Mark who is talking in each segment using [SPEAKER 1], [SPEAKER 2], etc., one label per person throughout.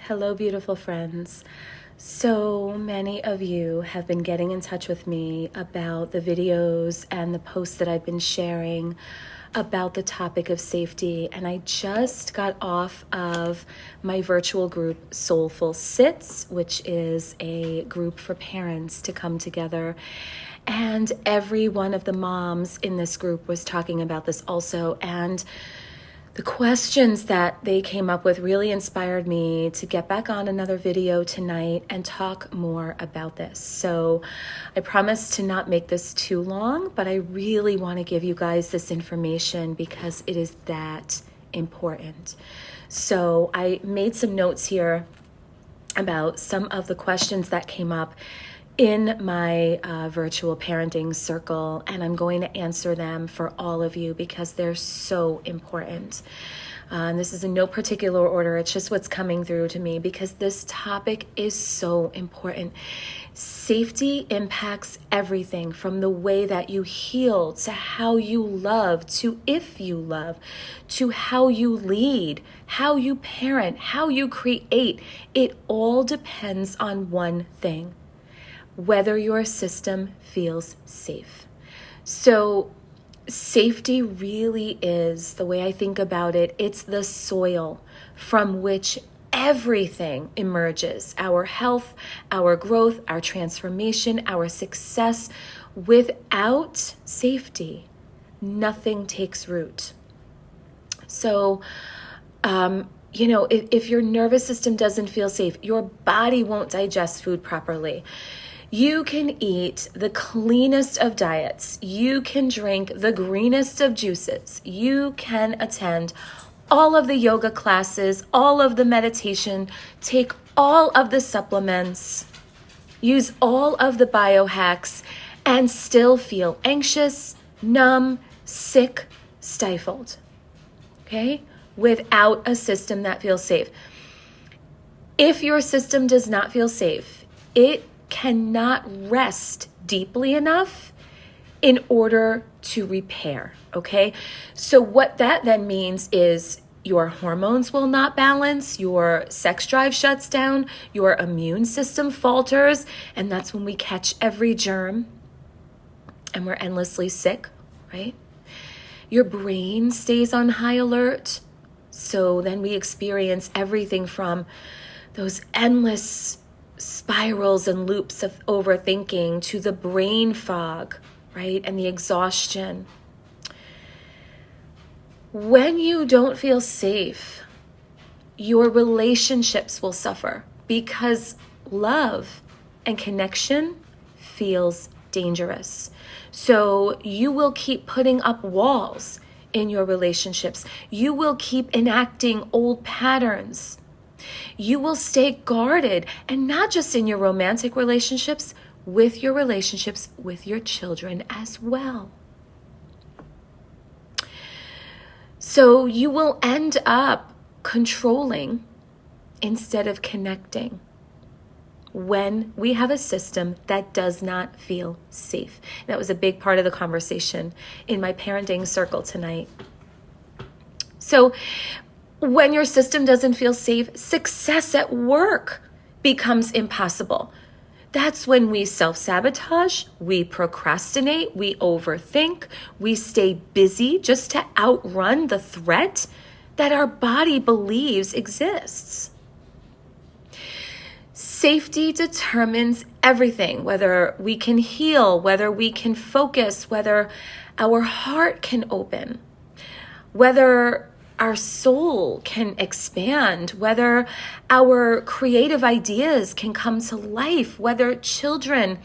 [SPEAKER 1] Hello, beautiful friends. So many of you have been getting in touch with me about the videos and the posts that I've been sharing about the topic of safety. And I just got off of my virtual group, Soulful Sits, which is a group for parents to come together. And every one of the moms in this group was talking about this also. And the questions that they came up with really inspired me to get back on another video tonight and talk more about this. So I promise to not make this too long, but I really want to give you guys this information because it is that important. So I made some notes here about some of the questions that came up in my virtual parenting circle, and I'm going to answer them for all of you because they're so important. And this is in no particular order, it's just what's coming through to me because this topic is so important. Safety impacts everything from the way that you heal to how you love, to if you love, to how you lead, how you parent, how you create. It all depends on one thing: whether your system feels safe. So safety really is, the way I think about it, it's the soil from which everything emerges. Our health, our growth, our transformation, our success. Without safety, nothing takes root. So, if your nervous system doesn't feel safe, your body won't digest food properly. You can eat the cleanest of diets. You can drink the greenest of juices. You can attend all of the yoga classes, all of the meditation, take all of the supplements, use all of the biohacks, and still feel anxious, numb, sick, stifled. Okay? Without a system that feels safe. If your system does not feel safe, it cannot rest deeply enough in order to repair, okay? So what that then means is your hormones will not balance, your sex drive shuts down, your immune system falters, and that's when we catch every germ and we're endlessly sick, right? Your brain stays on high alert, so then we experience everything from those endless spirals and loops of overthinking to the brain fog, right? And the exhaustion. When you don't feel safe, your relationships will suffer because love and connection feels dangerous. So you will keep putting up walls in your relationships. You will keep enacting old patterns. You will stay guarded, and not just in your romantic relationships, with your relationships with your children as well. So you will end up controlling instead of connecting when we have a system that does not feel safe. That was a big part of the conversation in my parenting circle tonight. So when your system doesn't feel safe, success at work becomes impossible. That's when we self-sabotage, we procrastinate, we overthink, we stay busy just to outrun the threat that our body believes exists. Safety determines everything, whether we can heal, whether we can focus, whether our heart can open, whether our soul can expand, whether our creative ideas can come to life, whether children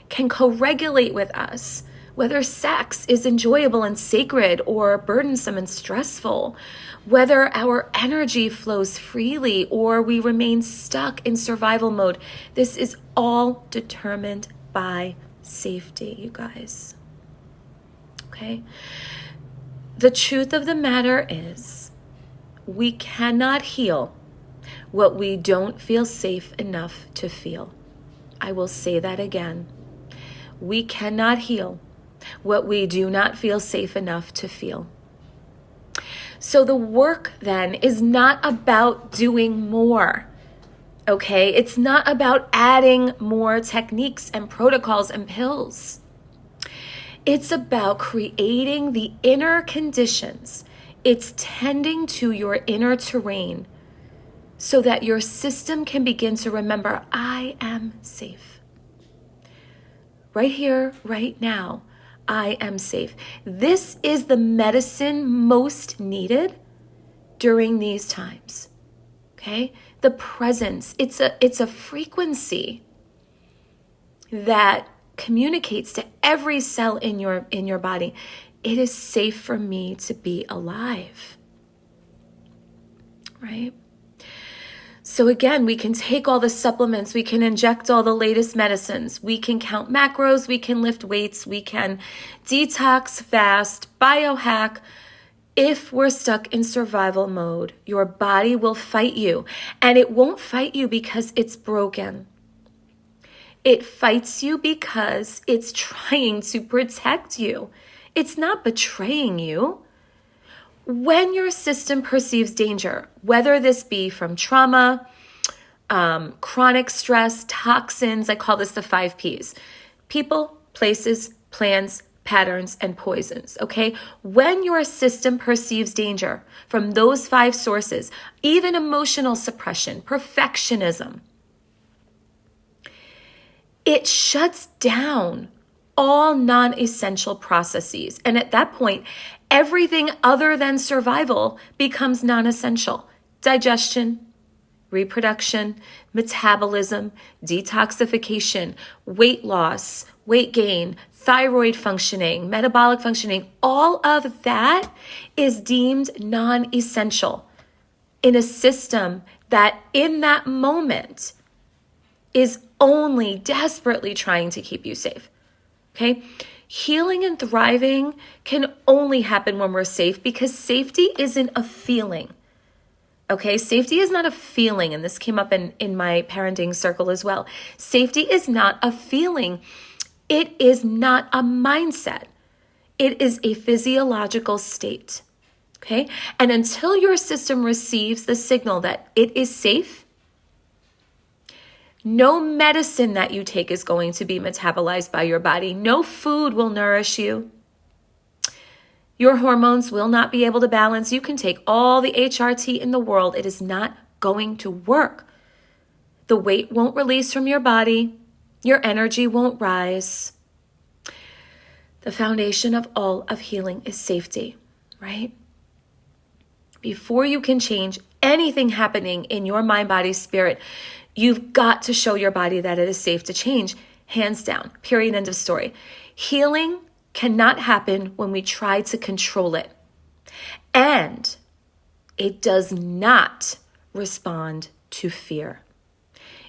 [SPEAKER 1] can co-regulate with us, whether sex is enjoyable and sacred or burdensome and stressful, whether our energy flows freely or we remain stuck in survival mode. This is all determined by safety, you guys. Okay? The truth of the matter is, we cannot heal what we don't feel safe enough to feel. I will say that again. We cannot heal what we do not feel safe enough to feel. So the work then is not about doing more. Okay? It's not about adding more techniques and protocols and pills. It's about creating the inner conditions. It's tending to your inner terrain so that your system can begin to remember, I am safe. Right here, right now, I am safe. This is the medicine most needed during these times. Okay? The presence, it's a frequency that communicates to every cell in your body. It is safe for me to be alive. Right? So again, we can take all the supplements, we can inject all the latest medicines, we can count macros, we can lift weights, we can detox, fast, biohack. If we're stuck in survival mode, your body will fight you. And it won't fight you because it's broken. It fights you because it's trying to protect you. It's not betraying you. When your system perceives danger, whether this be from trauma, chronic stress, toxins, I call this the 5 Ps. People, places, plans, patterns, and poisons, okay? When your system perceives danger from those 5 sources, even emotional suppression, perfectionism, it shuts down all non-essential processes. And at that point, everything other than survival becomes non-essential. Digestion, reproduction, metabolism, detoxification, weight loss, weight gain, thyroid functioning, metabolic functioning, all of that is deemed non-essential in a system that in that moment is only desperately trying to keep you safe. Okay? Healing and thriving can only happen when we're safe because safety isn't a feeling. Okay? Safety is not a feeling, and this came up in my parenting circle as well. Safety is not a feeling. It is not a mindset. It is a physiological state. Okay? And until your system receives the signal that it is safe, no medicine that you take is going to be metabolized by your body. No food will nourish you. Your hormones will not be able to balance. You can take all the HRT in the world. It is not going to work. The weight won't release from your body. Your energy won't rise. The foundation of all of healing is safety, right? Before you can change anything happening in your mind, body, spirit, you've got to show your body that it is safe to change, hands down, period, end of story. Healing cannot happen when we try to control it. And it does not respond to fear.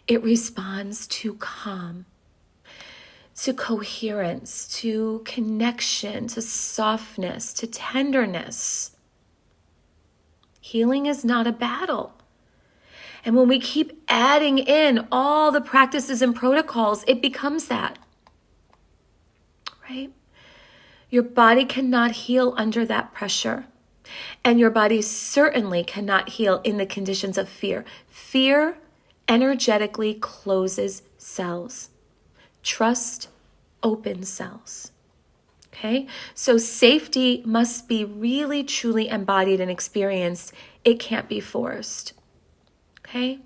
[SPEAKER 1] It responds to calm, to coherence, to connection, to softness, to tenderness. Healing is not a battle. And when we keep adding in all the practices and protocols, it becomes that, right? Your body cannot heal under that pressure. And your body certainly cannot heal in the conditions of fear. Fear energetically closes cells. Trust opens cells. Okay? So safety must be really, truly embodied and experienced. It can't be forced. Okay?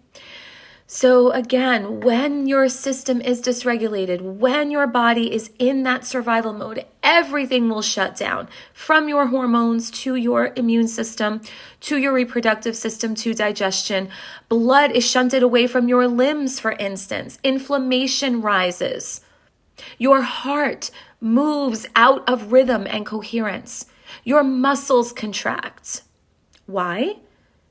[SPEAKER 1] So again, when your system is dysregulated, when your body is in that survival mode, everything will shut down, from your hormones to your immune system, to your reproductive system, to digestion. Blood is shunted away from your limbs, for instance. Inflammation rises. Your heart moves out of rhythm and coherence. Your muscles contract. Why?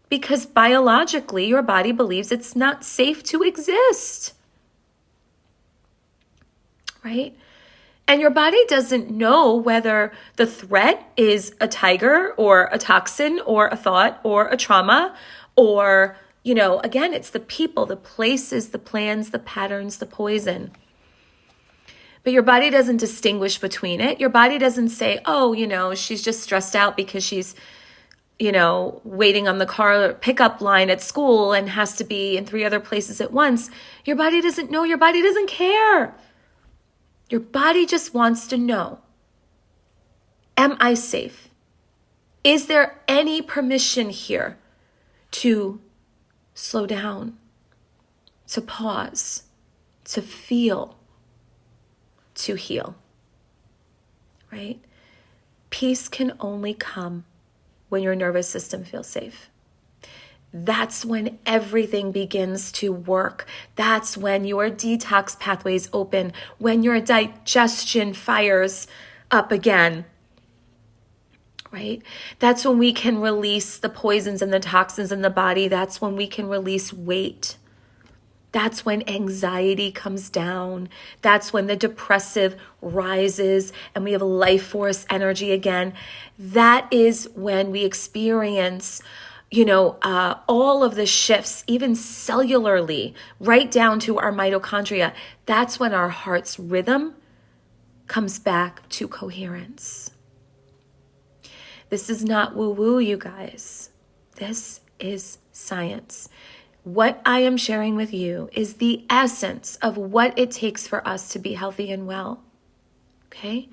[SPEAKER 1] Because biologically, your body believes it's not safe to exist, right? And your body doesn't know whether the threat is a tiger or a toxin or a thought or a trauma or, again, it's the people, the places, the plans, the patterns, the poison. But your body doesn't distinguish between it. Your body doesn't say, oh, she's just stressed out because she's waiting on the car pickup line at school and has to be in 3 other places at once, your body doesn't know, your body doesn't care. Your body just wants to know, am I safe? Is there any permission here to slow down, to pause, to feel, to heal, right? Peace can only come when your nervous system feels safe. That's when everything begins to work. That's when your detox pathways open, when your digestion fires up again, right? That's when we can release the poisons and the toxins in the body. That's when we can release weight. That's when anxiety comes down. That's when the depressive rises and we have life force energy again. That is when we experience, all of the shifts, even cellularly, right down to our mitochondria. That's when our heart's rhythm comes back to coherence. This is not woo-woo, you guys. This is science. What I am sharing with you is the essence of what it takes for us to be healthy and well. Okay?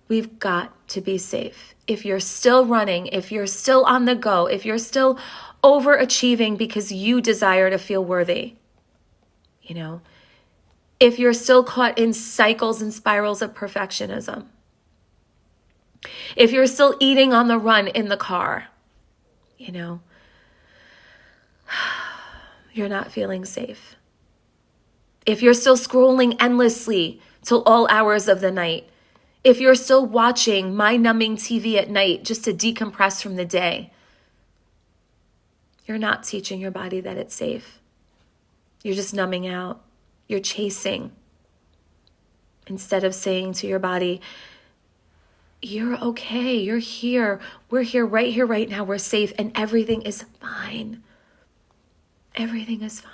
[SPEAKER 1] We've got to be safe. If you're still running, if you're still on the go, if you're still overachieving because you desire to feel worthy, if you're still caught in cycles and spirals of perfectionism, if you're still eating on the run in the car, you're not feeling safe. If you're still scrolling endlessly till all hours of the night, if you're still watching mind-numbing TV at night just to decompress from the day, you're not teaching your body that it's safe. You're just numbing out. You're chasing. Instead of saying to your body, you're okay, you're here, we're here, right now, we're safe, and everything is fine. Everything is fine.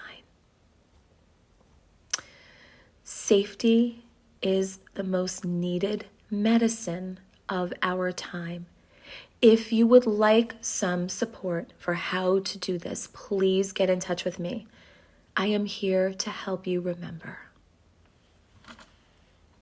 [SPEAKER 1] Safety is the most needed medicine of our time. If you would like some support for how to do this, please get in touch with me. I am here to help you remember.